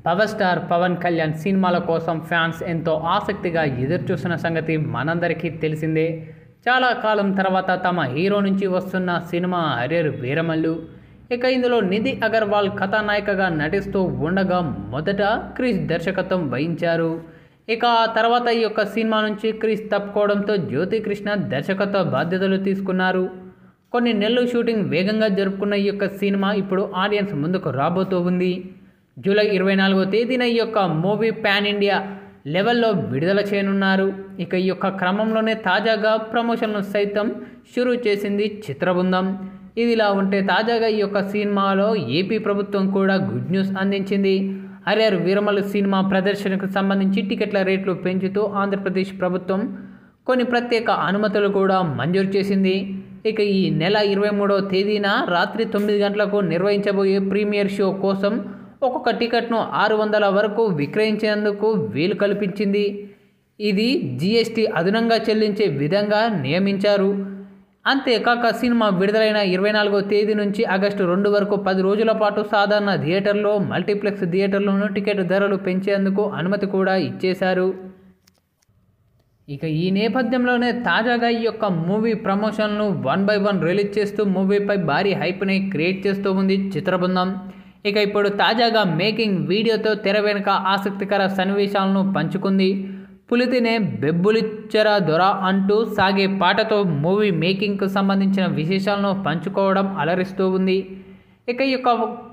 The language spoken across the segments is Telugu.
పవర్ స్టార్ పవన్ కళ్యాణ్ సినిమాల కోసం ఫ్యాన్స్ ఎంతో ఆసక్తిగా ఎదురుచూస్తున్న సంగతి మనందరికీ తెలిసిందే. చాలా కాలం తర్వాత తమ హీరో నుంచి వస్తున్న సినిమా హర్రర్ వీరమల్లు. ఇక ఇందులో నిధి అగర్వాల్ కథానాయికగా నటిస్తూ ఉండగా మొదట క్రిష్ దర్శకత్వం వహించారు. ఇక ఆ తర్వాత ఈ యొక్క సినిమా నుంచి క్రిష్ తప్పుకోవడంతో జ్యోతి కృష్ణ దర్శకత్వ బాధ్యతలు తీసుకున్నారు. కొన్ని నెలలు షూటింగ్ వేగంగా జరుపుకున్న ఈ యొక్క సినిమా ఇప్పుడు ఆడియన్స్ ముందుకు రాబోతూ ఉంది. జూలై 24వ తేదీన ఈ యొక్క మూవీ పాన్ ఇండియా లెవెల్లో విడుదల చేయనున్నారు. ఇక ఈ యొక్క క్రమంలోనే తాజాగా ప్రమోషన్లు సైతం షురూ చేసింది చిత్రబృందం. ఇదిలా ఉంటే తాజాగా ఈ యొక్క సినిమాలో ఏపీ ప్రభుత్వం కూడా గుడ్ న్యూస్ అందించింది. హర్రర్ వీరమల్లు సినిమా ప్రదర్శనకు సంబంధించి టికెట్ల రేట్లు పెంచుతూ ఆంధ్రప్రదేశ్ ప్రభుత్వం కొన్ని ప్రత్యేక అనుమతులు కూడా మంజూరు చేసింది. ఇక ఈ నెల 23వ తేదీన రాత్రి 9 గంటలకు నిర్వహించబోయే ప్రీమియర్ షో కోసం ఒక్కొక్క టికెట్ను 600 వరకు విక్రయించేందుకు వీలు కల్పించింది. ఇది జీఎస్టీ అదనంగా చెల్లించే విధంగా నియమించారు. అంతేకాక సినిమా విడుదలైన 24వ తేదీ నుంచి ఆగస్టు 2 వరకు 10 రోజుల పాటు సాధారణ థియేటర్లో, మల్టీప్లెక్స్ థియేటర్లోనూ టికెట్ ధరలు పెంచేందుకు అనుమతి కూడా ఇచ్చేశారు. ఇక ఈ నేపథ్యంలోనే తాజాగా ఈ యొక్క మూవీ ప్రమోషన్లు 1 by 1 రిలీజ్ చేస్తూ మూవీపై భారీ హైప్ని క్రియేట్ చేస్తూ ఉంది చిత్రబృందం. ఇక ఇప్పుడు తాజాగా మేకింగ్ వీడియోతో తెర వెనుక ఆసక్తికర సన్నివేశాలను పంచుకుంది. పులితినే బెబ్బులిచ్చరా దొర అంటూ సాగే పాటతో మూవీ మేకింగ్కు సంబంధించిన విశేషాలను పంచుకోవడం అలరిస్తూ ఉంది. ఇక ఈ యొక్క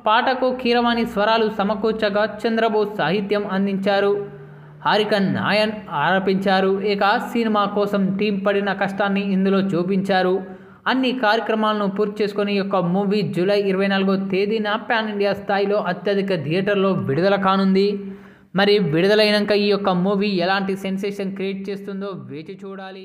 పాటకు కీరవాణి స్వరాలు సమకూర్చగా చంద్రబోస్ సాహిత్యం అందించారు. హారిక నాయన్ ఆలపించారు. ఇక సినిమా కోసం టీం పడిన కష్టాన్ని ఇందులో చూపించారు. అన్ని కార్యక్రమాలను పూర్తి చేసుకుని ఈ యొక్క మూవీ జూలై 24వ తేదీన పాన్ ఇండియా స్థాయిలో అత్యధిక థియేటర్లో విడుదల కానుంది. మరి విడుదలైనాక ఈ యొక్క మూవీ ఎలాంటి సెన్సేషన్ క్రియేట్ చేస్తుందో వేచి చూడాలి.